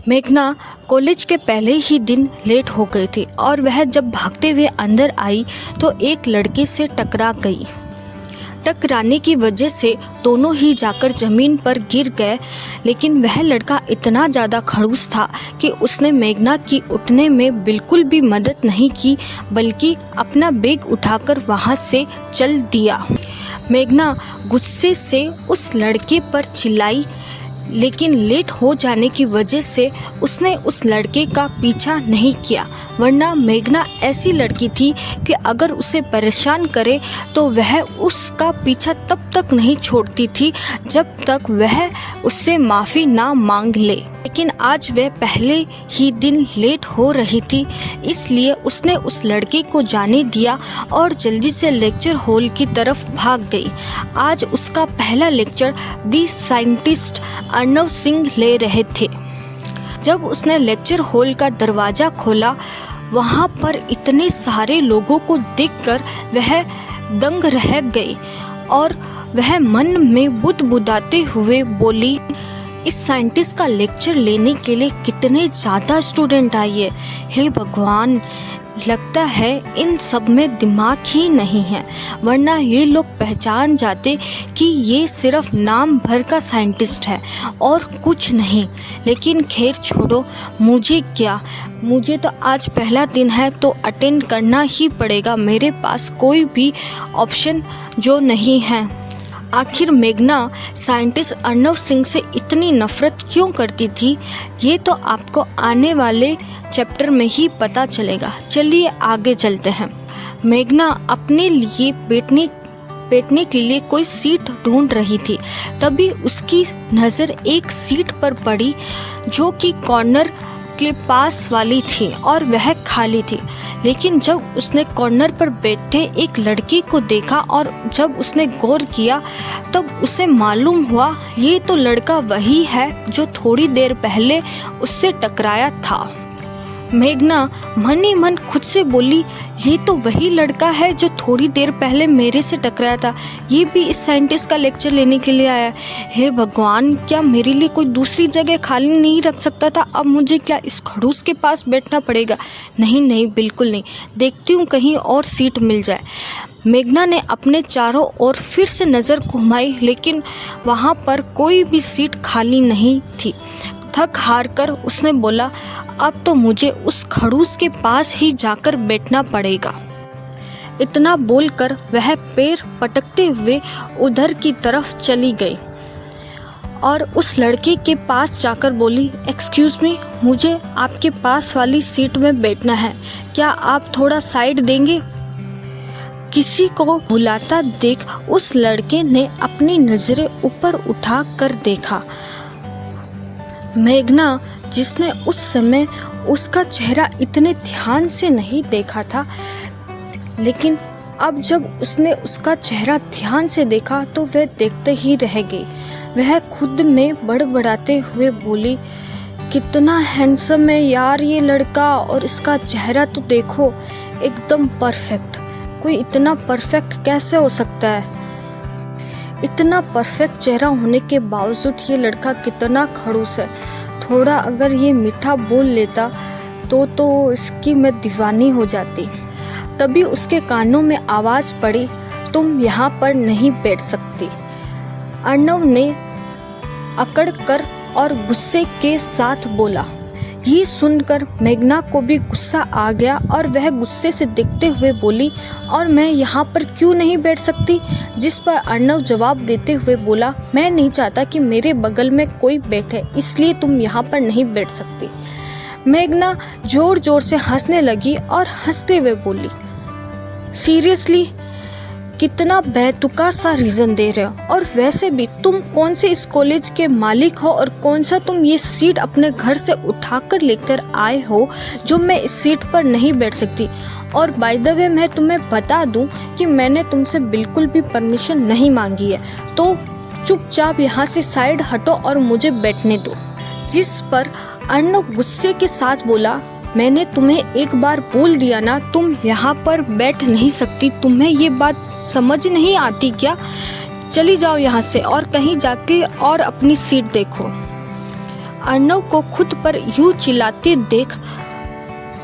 मेघना कॉलेज के पहले ही दिन लेट हो गई थी और वह जब भागते हुए अंदर आई तो एक लड़के से टकरा गई। टकराने की वजह से दोनों ही जाकर ज़मीन पर गिर गए, लेकिन वह लड़का इतना ज़्यादा खड़ूस था कि उसने मेघना की उठने में बिल्कुल भी मदद नहीं की, बल्कि अपना बैग उठाकर वहाँ से चल दिया। मेघना गुस्से से उस लड़के पर चिल्लाई, लेकिन लेट हो जाने की वजह से उसने उस लड़के का पीछा नहीं किया, वरना मेघना ऐसी लड़की थी कि अगर उसे परेशान करे तो वह उसका पीछा तब तक नहीं छोड़ती थी जब तक वह उससे माफ़ी ना मांग ले। लेकिन आज वह पहले ही दिन लेट हो रही थी, इसलिए उसने उस लड़के को जाने दिया और जल्दी से लेक्चर हॉल की तरफ भाग गई। आज उसका पहला lecture the scientist Arnav Singh ले रहे थे। जब उसने लेक्चर हॉल का दरवाज़ा खोला, वहाँ पर इतने सारे लोगों को देखकर वह दंग रह गई और वह मन में बुदबुदाते हुए बोली, इस साइंटिस्ट का लेक्चर लेने के लिए कितने ज़्यादा स्टूडेंट आए हैं। हे भगवान, लगता है इन सब में दिमाग ही नहीं है, वरना ये लोग पहचान जाते कि ये सिर्फ नाम भर का साइंटिस्ट है और कुछ नहीं। लेकिन खैर छोड़ो, मुझे क्या, मुझे तो आज पहला दिन है तो अटेंड करना ही पड़ेगा। मेरे पास कोई भी ऑप्शन जो नहीं है। आखिर मेघना साइंटिस्ट अर्णव सिंह से इतनी नफ़रत क्यों करती थी, ये तो आपको आने वाले चैप्टर में ही पता चलेगा। चलिए आगे चलते हैं। मेघना अपने लिए बैठने के लिए कोई सीट ढूंढ रही थी, तभी उसकी नज़र एक सीट पर पड़ी जो कि कॉर्नर के पास वाली थी और वह खाली थी। लेकिन जब उसने कॉर्नर पर बैठे एक लड़के को देखा और जब उसने गौर किया तब उसे मालूम हुआ ये तो लड़का वही है जो थोड़ी देर पहले उससे टकराया था। मेघना मन ही मन खुद से बोली, ये तो वही लड़का है जो थोड़ी देर पहले मेरे से टकराया था। ये भी इस साइंटिस्ट का लेक्चर लेने के लिए आया। हे भगवान, क्या मेरे लिए कोई दूसरी जगह खाली नहीं रख सकता था? अब मुझे क्या इस खड़ूस के पास बैठना पड़ेगा? नहीं नहीं, बिल्कुल नहीं। देखती हूँ कहीं और सीट मिल जाए। मेघना ने अपने चारों ओर फिर से नज़र घुमाई, लेकिन वहाँ पर कोई भी सीट खाली नहीं थी। थक हार कर उसने बोला, अब तो मुझे उस खड़ूस के पास ही जाकर बैठना पड़ेगा। इतना बोलकर वह पैर पटकते हुए उधर की तरफ चली गई और उस लड़के के पास जाकर बोली, एक्सक्यूज़ मी, मुझे आपके पास वाली सीट में बैठना है, क्या आप थोड़ा साइड देंगे? किसी को बुलाता देख उस लड़के ने अपनी नज़रें ऊपर उठा कर देखा। मेघना, जिसने उस समय उसका चेहरा इतने ध्यान से नहीं देखा था, लेकिन अब जब उसने उसका चेहरा ध्यान से देखा तो वह देखते ही रह गई। वह खुद में बड़बड़ाते हुए बोली, कितना हैंडसम है यार ये लड़का, और इसका चेहरा तो देखो, एकदम परफेक्ट। कोई इतना परफेक्ट कैसे हो सकता है? इतना परफेक्ट चेहरा होने के बावजूद ये लड़का कितना खड़ूस है। थोड़ा अगर ये मीठा बोल लेता तो इसकी मैं दीवानी हो जाती। तभी उसके कानों में आवाज़ पड़ी, तुम यहाँ पर नहीं बैठ सकती। अर्णव ने अकड़ कर और गुस्से के साथ बोला। ये सुनकर मेघना को भी गुस्सा आ गया और वह गुस्से से देखते हुए बोली, और मैं यहाँ पर क्यों नहीं बैठ सकती? जिस पर अर्णव जवाब देते हुए बोला, मैं नहीं चाहता कि मेरे बगल में कोई बैठे, इसलिए तुम यहाँ पर नहीं बैठ सकती। मेघना जोर जोर से हंसने लगी और हंसते हुए बोली, सीरियसली, कितना बेतुका सा रीज़न दे रहे हो, और वैसे भी तुम कौन से इस कॉलेज के मालिक हो और कौन सा तुम ये सीट अपने घर से उठाकर लेकर आए हो जो मैं इस सीट पर नहीं बैठ सकती। और बाय द वे, मैं तुम्हें बता दूं कि मैंने तुमसे बिल्कुल भी परमिशन नहीं मांगी है, तो चुपचाप यहाँ से साइड हटो और मुझे बैठने दो। जिस पर अर्णव गुस्से के साथ बोला, मैंने तुम्हें एक बार बोल दिया ना, तुम यहाँ पर बैठ नहीं सकती। तुम्हें ये बात समझ नहीं आती क्या? चली जाओ यहाँ से और कहीं जाके और अपनी सीट देखो। अर्णव को खुद पर यूं चिल्लाते देख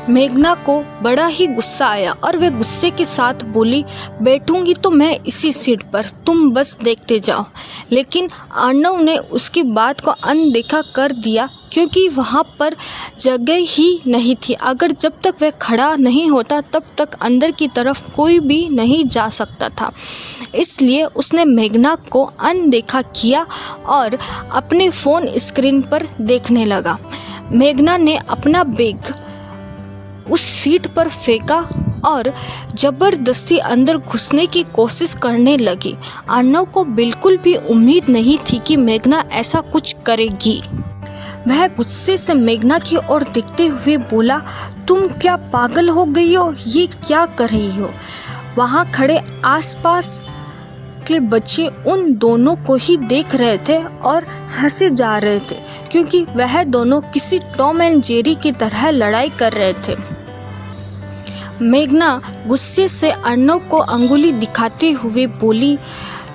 मेघना को बड़ा ही गुस्सा आया और वह गुस्से के साथ बोली, बैठूंगी तो मैं इसी सीट पर, तुम बस देखते जाओ। लेकिन अर्णव ने उसकी बात को अनदेखा कर दिया क्योंकि वहाँ पर जगह ही नहीं थी। अगर जब तक वह खड़ा नहीं होता तब तक अंदर की तरफ कोई भी नहीं जा सकता था। इसलिए उसने मेघना को अनदेखा किया और अपने फ़ोन स्क्रीन पर देखने लगा। मेघना ने अपना बैग उस सीट पर फेंका और ज़बरदस्ती अंदर घुसने की कोशिश करने लगी। अर्णव को बिल्कुल भी उम्मीद नहीं थी कि मेघना ऐसा कुछ करेगी। वह गुस्से से मेघना की ओर देखते हुए बोला, तुम क्या पागल हो गई हो? ये क्या कर रही हो? वहाँ खड़े आसपास के बच्चे उन दोनों को ही देख रहे थे और हंसे जा रहे थे क्योंकि वह दोनों किसी टॉम एंड जेरी की तरह लड़ाई कर रहे थे। मेघना गुस्से से अर्णव को अंगुली दिखाते हुए बोली,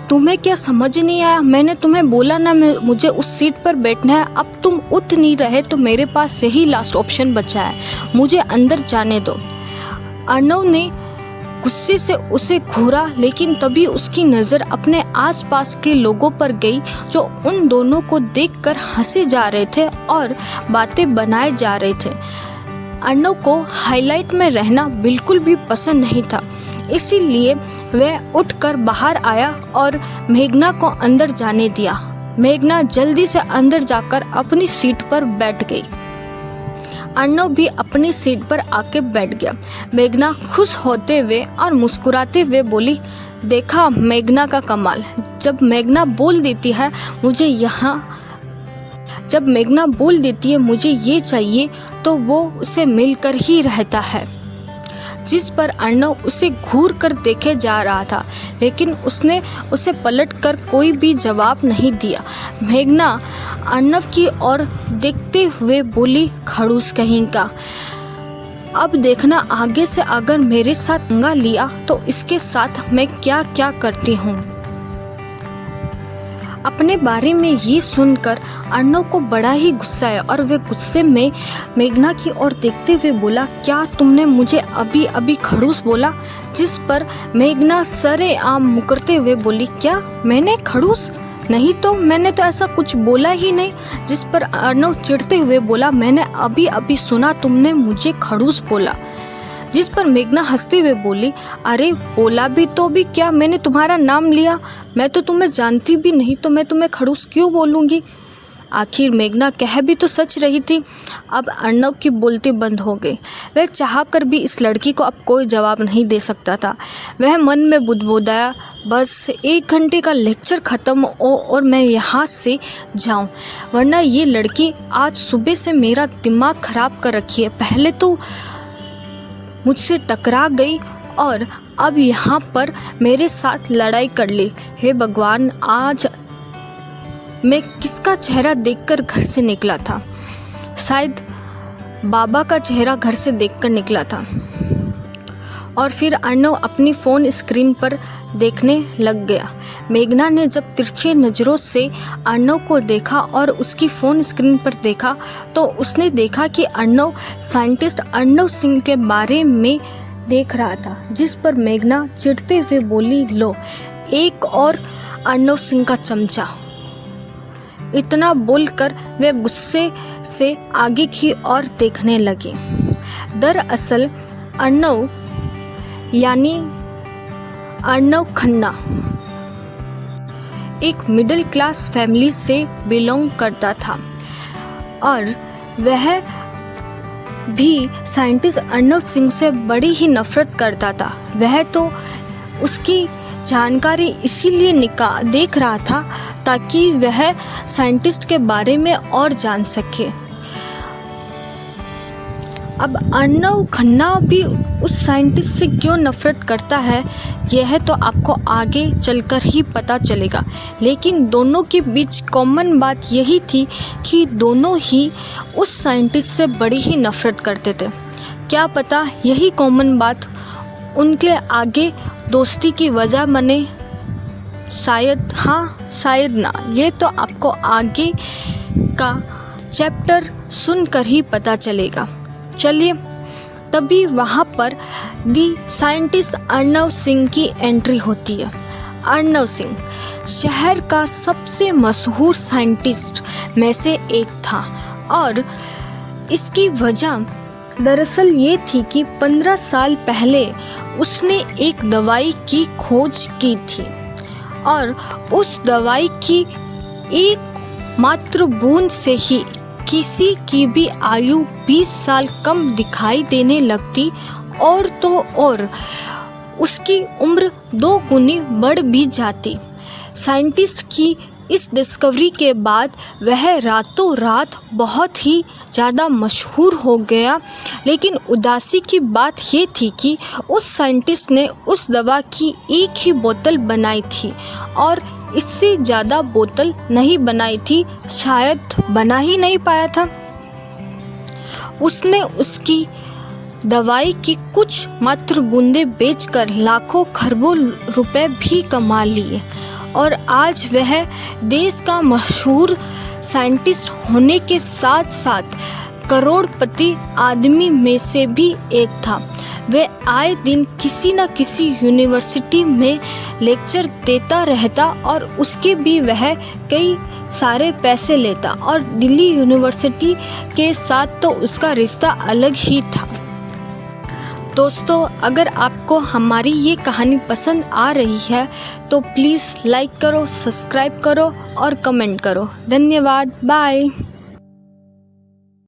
तुम्हें क्या समझ नहीं आया? मैंने तुम्हें बोला ना मुझे उस सीट पर बैठना है। अब तुम उठ नहीं रहे तो मेरे पास यही लास्ट ऑप्शन बचा है, मुझे अंदर जाने दो। अर्णव ने गुस्से से उसे घूरा, लेकिन तभी उसकी नज़र अपने आसपास के लोगों पर गई जो उन दोनों को देखकर हंसे जा रहे थे और बातें बनाए जा रहे थे। अर्णव को हाईलाइट में रहना बिल्कुल भी पसंद नहीं था, इसीलिए वह उठकर बाहर आया और मेघना को अंदर जाने दिया। मेघना जल्दी से अंदर जाकर अपनी सीट पर बैठ गई। अर्णव भी अपनी सीट पर आके बैठ गया। मेघना खुश होते हुए और मुस्कुराते हुए बोली, देखा मेघना का कमाल, जब मेघना बोल देती है मुझे ये चाहिए तो वो उसे मिलकर ही रहता है। जिस पर अर्णव उसे घूर कर देखे जा रहा था, लेकिन उसने उसे पलट कर कोई भी जवाब नहीं दिया। मेघना अर्णव की ओर देखते हुए बोली, खड़ूस कहीं का, अब देखना आगे से अगर मेरे साथ पंगा लिया तो इसके साथ मैं क्या क्या करती हूँ। अपने बारे में ये सुनकर अर्णव को बड़ा ही गुस्सा आया और वह गुस्से में मेघना की ओर देखते हुए बोला, क्या तुमने मुझे अभी अभी खड़ूस बोला? जिस पर मेघना सरेआम मुकरते हुए बोली, क्या मैंने खड़ूस? नहीं तो, मैंने तो ऐसा कुछ बोला ही नहीं। जिस पर अर्णव चिढ़ते हुए बोला, मैंने अभी अभी सुना तुमने मुझे खड़ूस बोला। जिस पर मेघना हंसते हुए बोली, अरे बोला भी तो भी क्या, मैंने तुम्हारा नाम लिया, मैं तो तुम्हें जानती भी नहीं तो मैं तुम्हें खड़ूस क्यों बोलूँगी। आखिर मेघना कह भी तो सच रही थी। अब अर्णव की बोलती बंद हो गई। वह चाहकर भी इस लड़की को अब कोई जवाब नहीं दे सकता था। वह मन में बुदबुदाया, बस 1 घंटे का लेक्चर ख़त्म हो और मैं यहाँ से जाऊँ, वरना ये लड़की आज सुबह से मेरा दिमाग ख़राब कर रखी है। पहले तो मुझसे टकरा गई और अब यहाँ पर मेरे साथ लड़ाई कर ली। हे भगवान, आज मैं किसका चेहरा देखकर घर से निकला था? शायद बाबा का चेहरा घर से देखकर निकला था। और फिर अर्णव अपनी फ़ोन स्क्रीन पर देखने लग गया। मेघना ने जब तिरछे नज़रों से अर्णव को देखा और उसकी फ़ोन स्क्रीन पर देखा तो उसने देखा कि अर्णव साइंटिस्ट अर्णव सिंह के बारे में देख रहा था। जिस पर मेघना चिढ़ते हुए बोली, लो एक और अर्णव सिंह का चमचा। इतना बोलकर वे गुस्से से आगे की ओर देखने लगी। दरअसल अर्णव यानी अर्णव खन्ना एक मिडिल क्लास फैमिली से बिलोंग करता था और वह भी साइंटिस्ट अर्णव सिंह से बड़ी ही नफरत करता था। वह तो उसकी जानकारी इसीलिए देख रहा था ताकि वह साइंटिस्ट के बारे में और जान सके। अब अर्णव खन्ना भी उस साइंटिस्ट से क्यों नफरत करता है, यह तो आपको आगे चलकर ही पता चलेगा। लेकिन दोनों के बीच कॉमन बात यही थी कि दोनों ही उस साइंटिस्ट से बड़ी ही नफरत करते थे। क्या पता यही कॉमन बात उनके आगे दोस्ती की वजह बने। शायद हाँ, शायद ना, ये तो आपको आगे का चैप्टर सुनकर ही पता चलेगा। चलिए, तभी वहाँ पर दी साइंटिस्ट अर्नव सिंह की एंट्री होती है। अर्नव सिंह शहर का सबसे मशहूर साइंटिस्ट में से एक था और इसकी वजह दरअसल ये थी कि 15 साल पहले उसने एक दवाई की खोज की थी और उस दवाई की एक मात्र बूंद से ही किसी की भी आयु 20 साल कम दिखाई देने लगती और तो और उसकी उम्र 2 गुनी बढ़ भी जाती। साइंटिस्ट की इस डिस्कवरी के बाद वह रातों रात बहुत ही ज़्यादा मशहूर हो गया। लेकिन उदासी की बात ये थी कि उस साइंटिस्ट ने उस दवा की एक ही बोतल बनाई थी और इससे ज़्यादा बोतल नहीं बनाई थी, शायद बना ही नहीं पाया था। उसने उसकी दवाई की कुछ मात्र बूंदें बेचकर लाखों खरबों रुपए भी कमा लिए और आज वह देश का मशहूर साइंटिस्ट होने के साथ साथ करोड़पति आदमी में से भी एक था। वह आए दिन किसी न किसी यूनिवर्सिटी में लेक्चर देता रहता और उसके भी वह कई सारे पैसे लेता और दिल्ली यूनिवर्सिटी के साथ तो उसका रिश्ता अलग ही था। दोस्तों, अगर आपको हमारी ये कहानी पसंद आ रही है तो प्लीज़ लाइक करो, सब्सक्राइब करो और कमेंट करो। धन्यवाद। बाय।